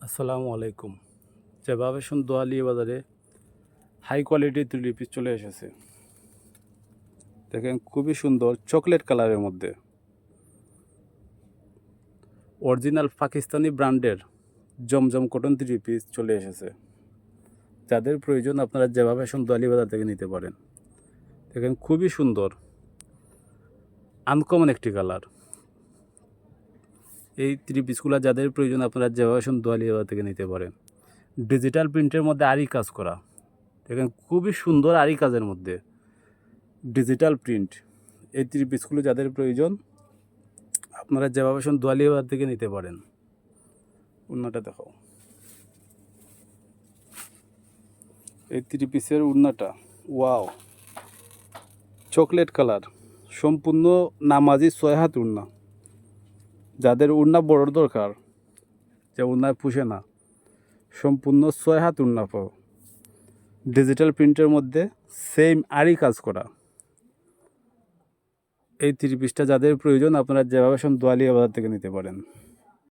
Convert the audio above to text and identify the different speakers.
Speaker 1: আসসালামু আলাইকুম। যেভাবে দোয়ালি বাজারে হাই কোয়ালিটির 3 পিস চলে এসেছে। দেখেন খুবই সুন্দর চকলেট কালারের মধ্যে অরিজিনাল পাকিস্তানি ব্র্যান্ডের জমজম কটন 3 পিস চলে এসেছে। যাদের প্রয়োজন আপনারা যেভাবে দোয়ালি বাজার থেকে নিতে পারেন। দেখেন খুবই সুন্দর আনকমন একটি কালার। এই 3 পিসগুলো যাদের প্রয়োজন আপনারা যেভাবে দোয়ালি বাজার থেকে নিতে পারেন। ডিজিটাল প্রিন্টের মধ্যে আরি কাজ করা। দেখেন খুবই সুন্দর আরি কাজের মধ্যে ডিজিটাল প্রিন্ট। এই 3 পিসগুলো যাদের প্রয়োজন আপনারা যেভাবে দোয়ালি বাজার থেকে নিতে পারেন। উড়নাটা দেখাও। এই 3 পিসের উড়নাটা ওয়াও চকলেট কালার, সম্পূর্ণ নামাজি 6 হাত উড়না। যাদের উড়না বড় দরকার, যে উড়নায় পুষে না, সম্পূর্ণ 6 হাত উড়না পাও। ডিজিটাল প্রিন্টের মধ্যে সেম আরই কাজ করা। এই 3 পিসটা যাদের প্রয়োজন আপনারা যেভাবে দোয়ালি বাজার থেকে নিতে পারেন।